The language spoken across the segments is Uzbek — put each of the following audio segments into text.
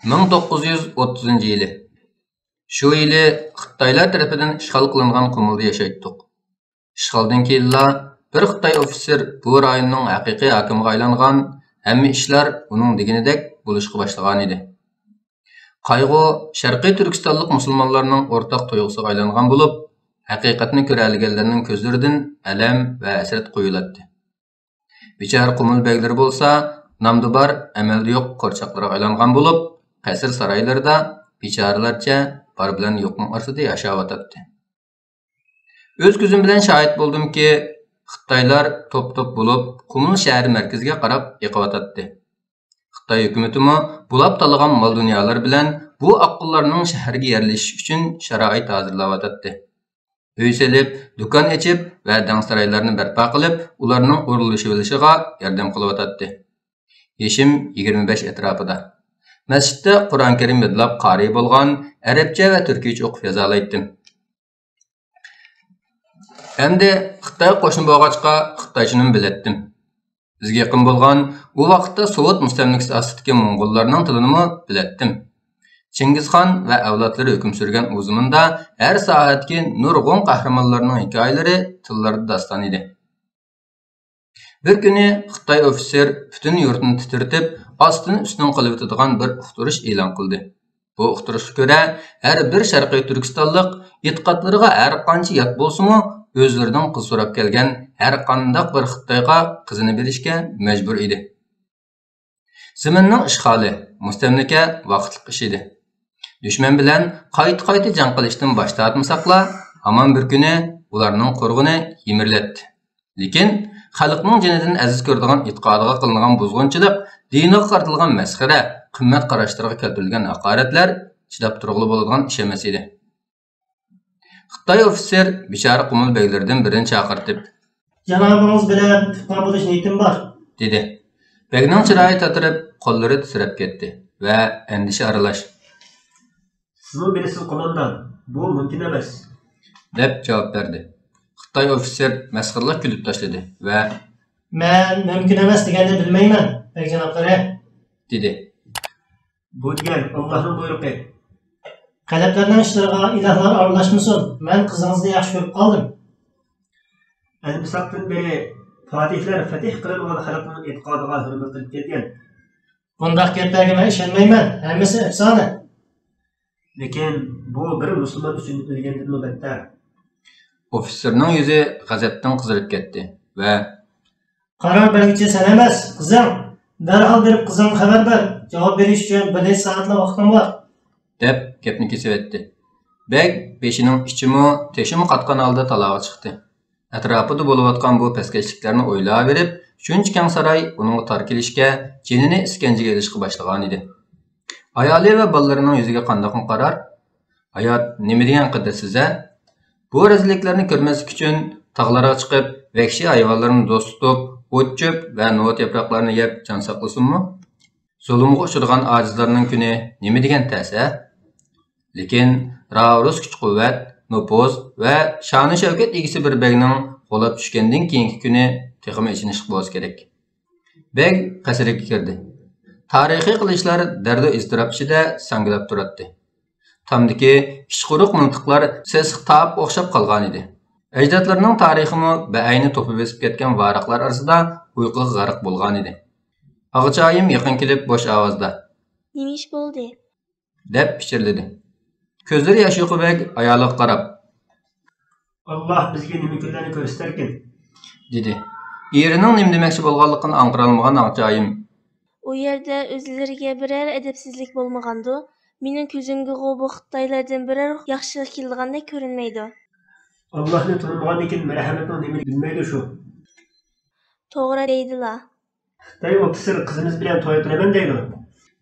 1930 yılı. Şu yılı Xitaylar tarafından işgal kılınan Qumulda yaşaytdık. İşgaldan keyinla bir Xitay ofitser bu rayonning haqiqiy hokimiga aylangan, hamma ishlar uning deganidek bo'lishga boshlagan edi. Qayg'u Sharqiy Turkistonlik musulmonlarning o'rtaq tuyg'usiga aylangan bo'lib, haqiqatni ko'ralganlarning ko'zlaridan alam va hasrat qo'yiladi. Bichar Qumul beglari bo'lsa, namda bor, amalda yo'q qo'rchoqlarga aylangan bo'lib, qasr saroylarida bicharalarcha bor bilan yo'qning orasida yashayotdi. O'z ko'zim bilan shohid bo'ldimki, Xitoylar top-top bo'lib Qumul shahri markaziga qarab yiqyotdi. Xitoy hukumatimi bulab talagan mol dunyolar bilan bu oqqullarning shaharga yerlashish uchun sharoit hozirlayotdi. Uy selib, do'kon ochib va dangsaroylarni barpo qilib, ularning o'rlashib olishiga yordam qilyotdi. Yeshim 25 atrofida. Masjidda Qur'on Karim yodlab qori bo'lgan, arabcha va turkicha o'qib yozalaydim. Endi Xitoy qo'shni bo'lg'achqa Xitoychani biletdim. Bizga yaqin bo'lgan u vaqtda Sovet mustamlikasi ostidagi Mo'ng'ullarning tilini biletdim. Chingizxon va avlodlari hukm surgan u zamonda har soatga nurg'un qahramonlarning hikoyalari tillarda doston edi. Bir kuni Xitoy ofitser butun yurtni titritib, ostini ustun qilib o'tadigan bir uqtirish e'lon qildi. Bu uqtirishga ko'ra, har bir Sharqiy Turkistonlik e'tiqodlariga har qancha yot bo'lsa-mu, o'zlaridan qiz so'rab kelgan har qanday bir Xitoyga qizini berishga majbur edi. Zaminning ishg'oli, mustamlika vaqtlik ish edi. Dushman bilan qayta-qayta jang qilishdan bosh tortmasaqla, hamon bir kuni ularning qo'rg'ini yimirlatdi. Lekin xalqning jinidan aziz ko'radigan e'tiqodiga qilingan buzg'unchilik, diniga qartilgan masxara, qimmat qarashlarga keltirilgan haqoratlar chidab turg'ili bo'ladigan ish emas edi. Xitoy ofitser bichara Qumul beglaridan birini chaqirtib, "Janobingiz bilan ittifoq bo'lish niyatim bor", dedi. Begning chiroyi tatirib, qo'llari titrab ketdi va andisha aralash. "Sizni bilasiz qo'mondan, bu mumkin emas", deb javob berdi. Xitoy ofitser masxaralik kulib tashladi va "Men mumkin emas deganni bilmayman, bek janoblari", dedi. "Bu degan Allohning buyrug'i. Qalblarning ishlariga ilohlar aralashmasin. Men qizingizni yaxshi ko'rib qoldim. Almisaqdan beri fatihlar fatih qilingan xalqning e'tiqodiga hurmat qilib kelgan. Bundaq gaplarga men ishonmayman. Hammasi afsona." Lekin bu bir musulmon uchun o'lgandan battar. Ofitserning yuzi g'azabdan qizarib ketdi va "Qaror beruvchi sen emas, qizing. Darhol berib qizingga xabar ber. Javob berish uchun bir necha soatlar vaqtim bor", deb gapni kesib etdi. Beg beshining ichimi, teshimi qatgan holda talaga chiqdi. Atrofida bo'layotgan bu paskashliklarni o'ylab berib, shuncha keng saroy uning tar kelishga, jinini iskanjaga ilishga boshlagan edi. Ayoli va bolalarining yuziga qandoq qarar? Hayot nima degan qidirsiz-a? Bu rezilliklarni ko'rmaslik uchun tog'larga chiqib, vahshiy hayvonlarni do'st tutib, o't-cho'p va novot yaproqlarini yeb jon saqlasinmi? Zulmga uchragan ojizlarning kuni nima degan ta'sa? Lekin Raurus kuch-quvvat, nupuz va sha'ni shavkat egisi bir begning qo'lab tushgandan keyingi kuni texmi ichinishib bo'lish kerak. Beg qasriga kirdi. Tarixiy qilishlar dardu iztirob ichida sangilab turardi. Tamdiki kichquruq mintiqlar sesiq taab o'xshab qolgan edi. Ajdodlarning tariximi beayni to'pib besib ketgan varaqlar orasida uyquga g'arq bo'lgan edi. Og'achayim yaqin kelib bo'sh ovozda "Nima ish bo'ldi?" deb pichirladi. Ko'zlari yosh yo'qibek ayoliga qarab, "Alloh bizga nima kunlarni ko'rsatarkin", dedi. Erining nima demoqchi bo'lganligini anqira olmagan Og'achayim, "U yerda o'zlariga biror adabsizlik bo'lmagandu. Mening ko'zimga bu Xitoylardan biror yaxshilik kelgandek ko'rinmaydi." "Allohni tanimagandan keyin marhamatning nima bilmaydi shu." "To'g'ri deydilar." Xitoy ofitser qizimiz bilan to'y qilaman deydi.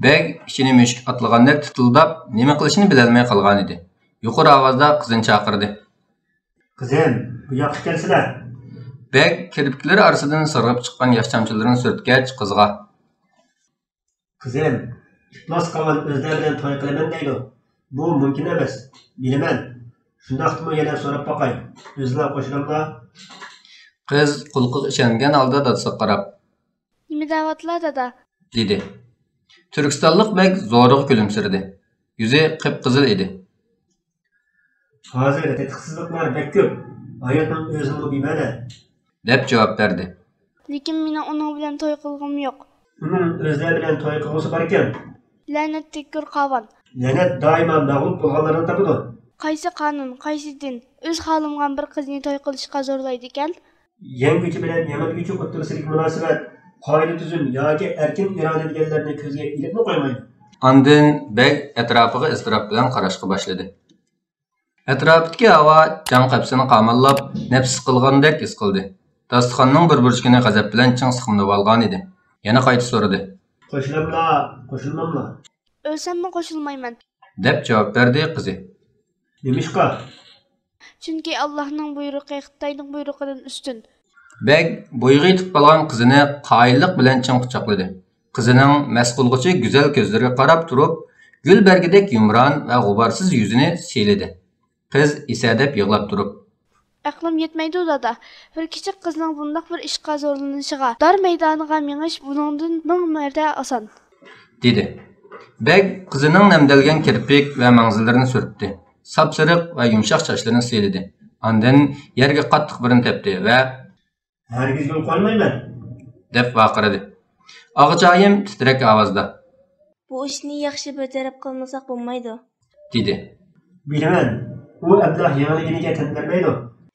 Beg ishini mushuk atlagandek tutildab, nima qilishini bilolmay qolgan edi. Yuqori ovozda qizini chaqirdi. "Qizim, bu yoqqa kelsizlar." Beg kirpiklari orasidan sirg'ib chiqqan yosh chamchilarini surtgach qizga, "Qizim, iflos qilgan o'zlar bilan to'y qilaman deydi. Bu mumkin emas. Bilaman. Shundaqmi yana so'rab boqay. O'zlar qo'shilganlar." Qiz qulqiga ishongan holda dadasiga qarab, "Nima da'vatlar dada?" dedi. Türkistonlik bek zo'rg'a kulimsirdi. Yuzi qip-qizil edi. Hozir tetkizliklar bek ko'p. Hayotning o'zini bilmadi. deb javob berdi. Lekin mening uning bilan to'y qilg'im yo'q. Uning o'zlari bilan to'y qilg'usi bor ekan. La'nat tekkur qavon. La'nat doimo mag'lub bo'lganlarni topadi. Qaysi qonun, qaysi din o'z xohlamgan bir qizni to'y qilishga zo'rlaydi ekan? Yangichi bilan yangichi o'rtasidagi munosabat qoida tuzum yoki erkin iroda deganlarni ko'zga ilibmi qo'ymaydi. Andin bek atrofiga iztirob bilan qarashga boshladi. Atrofdagi havo jon qapsini qamallab, nafs qilgandek his qildi. Dasturxonning bir burchini g'azab bilan ching siqimlab olgan edi. Yana qayta so'radi. Qo'shilmamla. O'lsammi qo'shilmayman. deb javob berdi qizi. Nemishqa? Chunki Allohning buyrug'i Xitoyning buyrug'idan ustun. Bek bo'yga yetib qolgan qizini qoyillik bilan ching quchoqladi. Qizining mas'ulg'ichi go'zal ko'zlariga qarab turib, gul bergidek yumron va g'uborsiz yuzini siyladi. Qiz isadab yig'lab turib, Aqlim yetmaydi dada. Bir kichik qizning bundoq bir ishga zo'rlanishiga, dar maydoniga menish buningdan ming marta oson. dedi. Bek qizining namdalgan kirpik va mangzillarini surtdi. Sapsariq va yumshoq sochlarini siyladi. Ondan yerga qattiq birini tepdi va Hargiz yo'l qo'ymayman. deb vaqiradi. Og'ichoyim titrak ovozda Bu ishni yaxshi bajarib qilmasak bo'lmaydi. dedi. Bilaman. U Abdullah yangiliginiga tandirmaydi.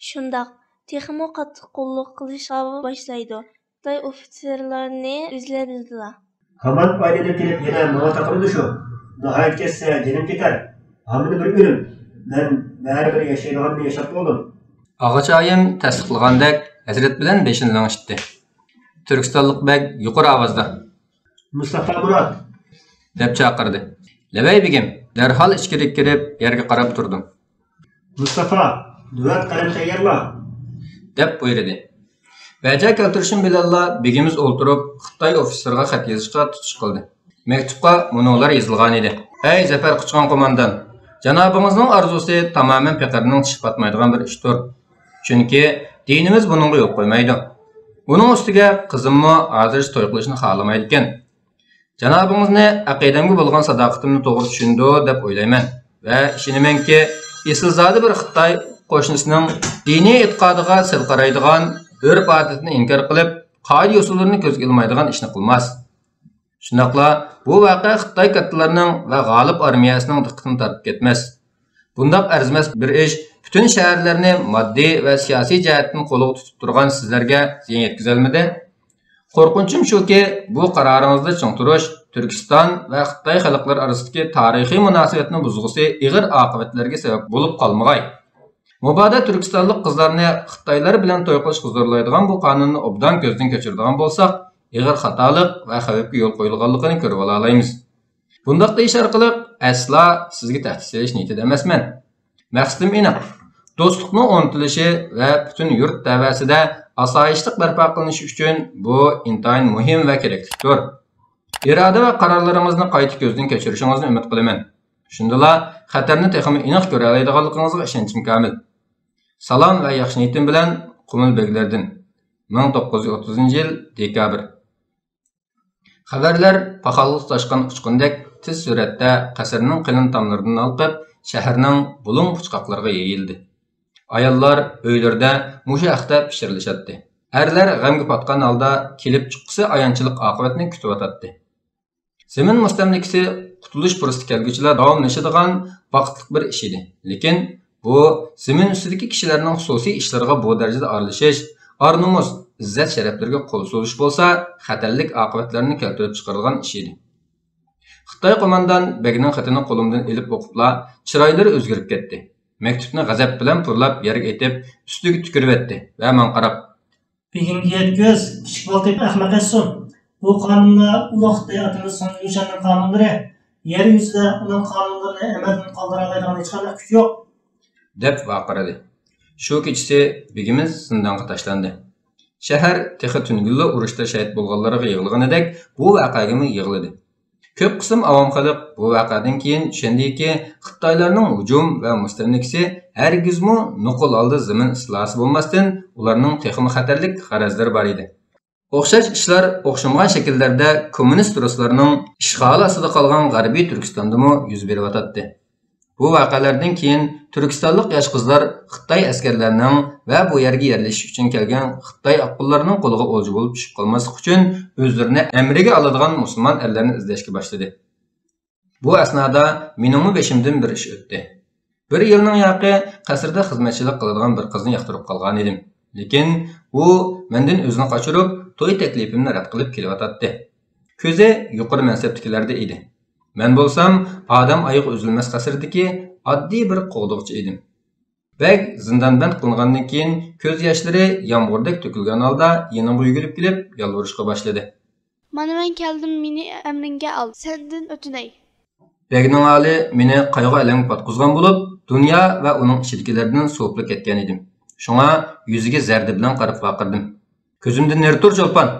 Shundoq, texmo qattiq qo'lliq qilishga boshlaydi. Xitoy ofitserlarni izlaydilar. Hamon oilada kelib yana nima taqirdi shu. Nihoyat ketsa jinim ketar. Hamini bir o'lim. Men baribir yashaydiganni yashab bo'ldim. Og'ichoyim tasdiqlagandek hasrat bilan beshini langishdi. Turkistonlik bek yuqori ovozda Mustafa Murod deb chaqirdi. Labay begim, darhol ichkariga kirib yerga qarab turdim. Mustafa, duvat qalam tayyorla. deb buyurdi. Vaja keltirishim bilan begimiz o'ltirib Xitoy ofiseriga xat yozishga tutish qildi. Maktubga munolar yozilgan edi. Ey Zafar Quchqon qo'mondan, janobingizning orzusi tamoman fiqrning tish batmaydigan bir ishdir. Chunki dinimiz buningga yo'l qo'ymaydi. Buning ustiga qizimmi hozir to'y qilishni xohlamaydi ekan. Janobingizni aqidamga bo'lgan sadoqatimni to'g'ri tushundi deb o'ylayman va ishonamanki, eslzodi bir Xitoy qo'shnisining diniy e'tiqodiga sil qaraydigan, urf-odatini inkor qilib, qoida usullarini ko'zga ilmaydigan ishni qilmas. Shundaqla bu voqea Xitoy kattalarining va g'olib armiyasining diqqatini tortib ketmas. Bundaq arzimas bir ish bütün shaharlarni moddiy va siyosiy jihatdan qo'lga tutib turgan sizlarga ziyon yetkazolmadi. Qo'rqinchim shuki, bu qaroringizni ching turish Turkiston va Xitoy xalqlari orasidagi tarixiy munosabatni buzg'usi ig'ir oqibatlarga sabab bo'lib qolmag'ay. Mabodo Turkistonlik qizlarni Xitoylar bilan to'y qilishga zo'rlaydigan bu qonunni obdan ko'zdan kechiradigan bo'lsak, ig'ir xatolik va xavfga yo'l qo'yilganligini ko'rib olamiz. Bundaq deyish orqali asla sizga tahdid solish niyatida emasman. Maqsadim aniq. Do'stlikning o'rnatilishi va butun yurt davasida osoyishlik barpo qilinishi uchun bu intayin muhim va keraklidir. Iroda va qarorlaringizni qayta ko'zdan kechirishingizni umid qilaman. Shundala xatarni texmi aniq ko'ra oladiganligingizga ishonchim komil. Salom va yaxshi niyatim bilan Qumul Beglardan 1930-yil dekabr. Xabarlar paxalliq toshqan uchqundek tez suratda qasrning qilin tomlaridan olqib, shaharning bulung puchqoqlariga yeyildi. Ayollar uylarda musha haqda pishirilishadi. Erlar g'amga patgan holda kelib chiqqisi ayonchilik oqibatini kutib o'tadi. Zemin mustamlikasi qutulish fursati kelguchilar davomlashadigan vaqtlik bir ish edi. Lekin bu zemin ustidagi kishilarning xususiy ishlariga bu darajada aralashish, ar-nomus, izzat sharaflarga qo'l so'zish bo'lsa, xatarlik oqibatlarini keltirib chiqaradigan ish edi. Xitoy qo'mondan Begning xatini qo'limdan ilib o'qibla, chiroylari o'zgarib ketdi. Maktubni g'azab bilan purlab yerga etib, ustiga tukirib etdi va men qarab, Begimga yetkaz, kichik boltib ahmaq etsin. Bu qonunlar ulug' Xitoy so'nggi nishonning qonunlari. Yer yuzida uning qonunlarini amaldan qoldira oladigan hech qanday kuch yo'q. deb vaqiradi. Shu kechasi Begimiz zindonga tashlandi. Shahar texi tungulli urushda shahid bo'lganlarga yig'ilganidek bu voqeaga yig'ildi. Ko'p qism avom xalq bu voqeadan keyin tushundiki, Xitoylarning hujum va mustamlikasi hargizmi nuqul oldi zamin islosi bo'lmasdan, ularning texmi xatarlik g'arazlari bor edi. O'xshash ishlar o'xshamagan shakllarda kommunist ruslarning ishg'oli ostida qolgan G'arbiy Turkistondami yuz beryotdi. Bu voqealardan keyin turkistonlik yosh qizlar Xitoy askarlarining va bu yerga yerlashish uchun kelgan Xitoy oqqonlarining qo'liga o'lja bo'lib tushib qolmaslik uchun o'zlarini amriga oladigan musulmon erlarni izlashga boshladi. Bu asnoda mening beshimdan bir ish o'tdi. Bir yilning yoqi qasrda xizmatchilik qiladigan bir qizni yoqtirib qolgan edim. Lekin u mendan o'zini qochirib, to'y taklifimni rad qilib kelyotdi. Ko'zi yuqori mansabdagilarda edi. Men bo'lsam, odam oyoq uzilmas qasrdagi oddiy bir qo'g'diqchi edim. Bek zindonband qilingandan keyin ko'z yoshlari yomg'irdak to'kilgan holda yanimga yugurib kelib, yolvorishga boshladi. Mana men keldim, meni amringga ol. Sendan o'tinay. Begning holi meni qayg'u alamga patqizgan bo'lib, dunyo va uning ichidagilardan so'plab ketgan edim. Shunga yuziga zarda bilan qarab vaqirdim. Ko'zimdan nari tur, Cho'lpon.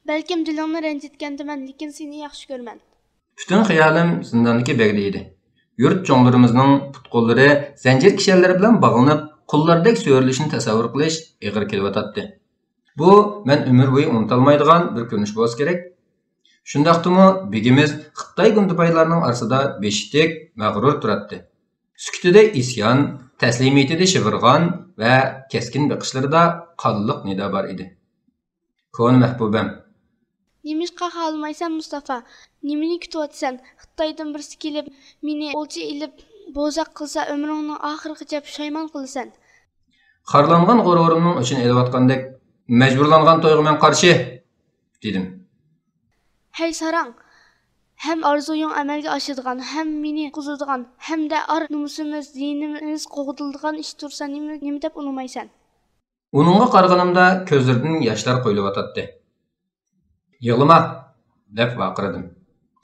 Balkim dilingni ranjitgandiman, lekin seni yaxshi ko'raman. Bütün xiyolim zindondagi begda edi. Yurt cho'nglarimizning put-qo'llari zanjir kishanlari bilan bog'lanib, qullardek so'rilishini tasavvur qilish og'ir kelyotdi. Bu men umr bo'yi unutilmaydigan bir ko'rinish bo'lsa kerak. Shundaqdimi begimiz Xitoy gundupaylarining orasida beshitik, mag'rur turardi. Sukutida isyon, taslimiyatida shivirg'on va keskin biqishlarida qonliq nido bor edi. Ko'n mahbubam, Nimishqa xalmaysan Mustafa? Nimani kutyapsan? Xitoydan birisi kelib, meni o'lcha ilib, bo'zaq qilsa umringning oxirigacha pushaymon qilasan. Xarlangan g'ururimning uchun elayotgandek majburlangan to'yga men qarshi dedim. Hey sarang, hem arzuyun amalga oshadigan, hem meni quzadigan, hamda ar nomusimiz, dinimiz qo'g'dildigan ish tursa nima deb unumaysan? Uningga qaraganimda ko'zlaridan yoshlar quyulyotdi. Yig'lama deb vaqiradim.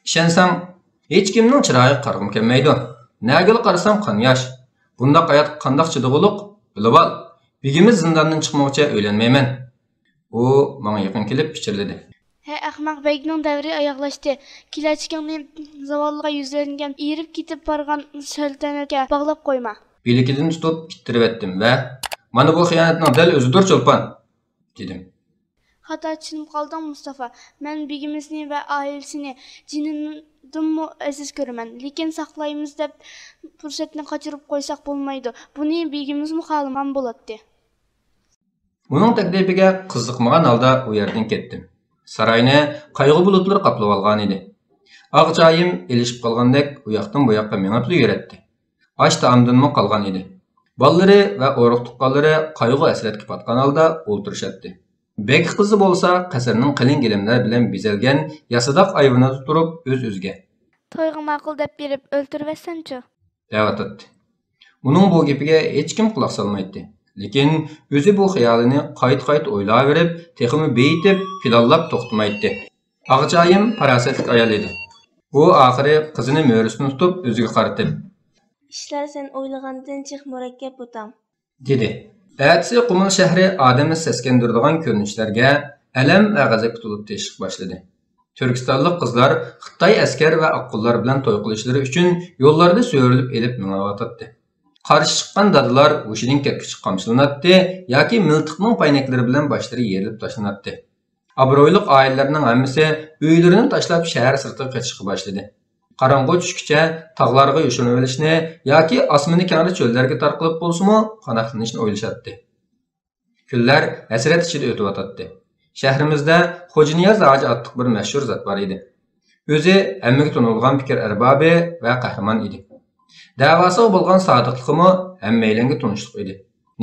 Ishonsam, hech kimning chiroyi qarg'im kelmaydi. Nagil qarasam qon yosh. Bunda hayot qandoq chidiqliq bilib ol. Begimiz zindondan chiqmoqcha o'ylanmayman. U menga yaqin kelib pichirladi. Hey ahmoq, begning davri oyoqlashdi. Kelachagingni zavolga yuzlangan, erib ketib borgan sultanatga bog'lab qo'yma. Bilikidan tutib ittirib etdim va mana bu xiyonatning dal o'zidir, Cho'lpon dedim. Xato tushunib qolding Mustafa. Men begimizni va oilasini jinimdanmi aziz ko'raman. Lekin saqlaymiz deb fursatni qochirib qo'ysak bo'lmaydi. Buni begimizmi xohlagan bo'ladi. Uning taklifiga qiziqmagan holda u yerdan ketdim. Saroyni qayg'u bulutlari qoplab olgan edi. Og'chayim elishib qolgandek u yoqdan bu yoqqa menib yurardi. Osh taomdanmi qolgan edi. Bollari va o'roq tuqqanlari qayg'u asratga patgan holda o'ltirishadi. Bek qizi bo'lsa qasrning qalin gilimlar bilan bezalgan yasadoq ayvonida turib o'z-o'ziga To'yga ma'qul deb berib o'ltirvasan-chi? devatdi. Uning bu gapiga hech kim quloq solmaydi. Lekin o'zi bu xayolini qayt-qayt o'ylayverib, texmi beyitib, planlab to'xtamaydi. Og'chayim farosatli ayol edi. U oxiri qizini mo'risini tutib o'ziga qaratib, "Ishlar sen o'ylagandan chiq murakkab o'tam" dedi. Ertasi Qumul shahri odamni seskandiradigan ko'rinishlarga alam va g'azabga to'lib teshib boshladi. Turkistonlik qizlar Xitoy askar va oqqullar bilan to'y qilishlari uchun yo'llarda so'rilib elib minayotdi. Qarshi chiqqan dadalar o'shining ketkichi qamchilanatdi yoki miltiqning paynaklari bilan boshlari yerilib tashlanatdi. Obro'yli oilalarning hammasi uylarini tashlab shahar sirtiga qochishga boshladi. Qarong'u tushguncha tog'larga yoshinib olishni yoki osmoni kengri cho'llarga tarqalib bo'lsa-mu, qanoqlanishni o'ylashatdi. Kunlar hasrat ichida o'tib. Shahrimizda Xo'janiyoz Hoji otliq bir mashhur zot bor edi. O'zi hammaga tanilgan fikr arbobi va qahramon edi. Davosiga bo'lgan sodiqligimi hammaylanga tunishliq edi.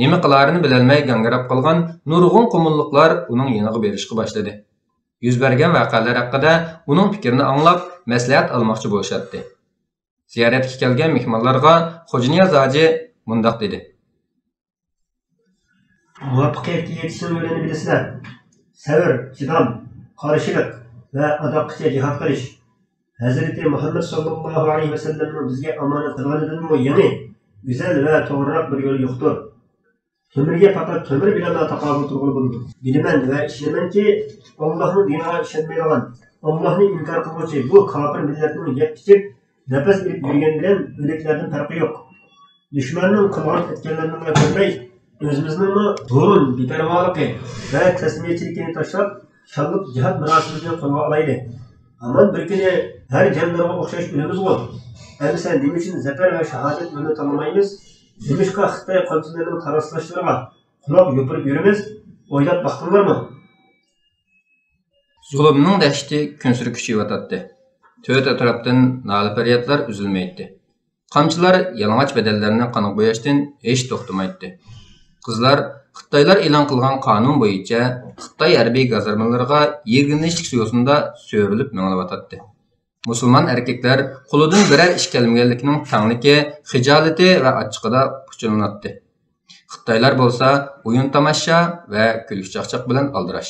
Nima qilarini bilolmay gangarab qolgan nurg'un qumulliqlar uning yoniga berishga boshladi. Yuz bergan voqealar haqida uning fikrini anglab, maslahat olmoqchi bo'lishadi. Ziyoratga kelgan mehmonlarga Xo'janiyoz Hoji mundaq dedi. Muvaffaqiyatga yetishni yo'lini bilasizlar. Sabr, chidam, qarshilik va adoqatga jihad qilish. Hazrati Muhammad sallallohu alayhi va sallamning bizga omonat qilganidan yangi go'zal va to'g'riroq bir yo'l yo'qdir. Tömürge faqat tömür bilan taqobil turg'ili bo'ldi. Bilaman va ishonamanki, Allohning diniga ishonmaydigan, Allohni inkor qiluvchi bu kofir millatning yeb-ichib, nafas olib yurgan bilan o'liklardan farqi yo'q. Dushmanning qilgan etganlarini ko'rmay, o'zimizning zo'rin beparvoligi va tasmiyachilikni tashlab shalliq jihad marosimini qo'lga olaylik. Aman bir kuni har jandarga o'xshash o'lamiz g'o. Endi nima uchun zafar va shahodat yo'lini tanlamaymiz? Nimishqa Xitoy qanchilarining taraslashlariga quloq yopirib yuramiz? O'ylab baxtinglarmi? Zulümning dəhşəti künsürü küçüyotatdı. Töt ətrafdan nalı fəryadlar üzülməydi. Qamçılar yalamaç bədəllərini qanı boyashdan heç toxtamaydı. Qızlar Xitaylar elan qılğan qanun boyunca Xitay hərbiy gazarmalarına yerginləşlik suyosunda sövülüb məngləvatatdı. Musulman erkekler qoludan birər iş gəlməyənlikinin tanliki, xijalati və açıqıda puçulunatdı. Xitaylar bolsa oyun tamaşa və gülüş çaqçaq bilan aldıraş.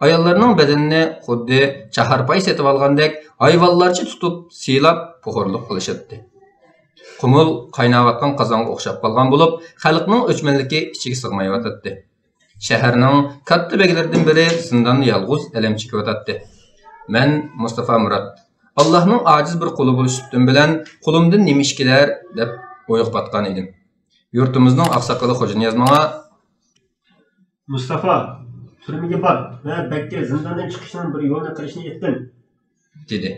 Ayollarning bedenini xuddi chaharpay setib olgandek hayvonlarcha tutib, siylab puxurlik qilishadi. Qumul qaynayotgan qozonga o'xshab qolgan bo'lib, xalqning o'chmanligi ichiga sig'mayotadi. Shaharning katta beglaridan biri zindonni yolg'iz alam chekayotadi. Men Mustafa Murat. Allohning ojiz bir quli bo'lishibdim bilan qo'limdan nima ish kelar deb o'yib batgan edim. Yurtimizning oqsoqoli Xo'ja Niyozmanga Mustafa turmaga bor va bakka zindondan chiqishning bir yo'lini qilishni aytdim, dedi.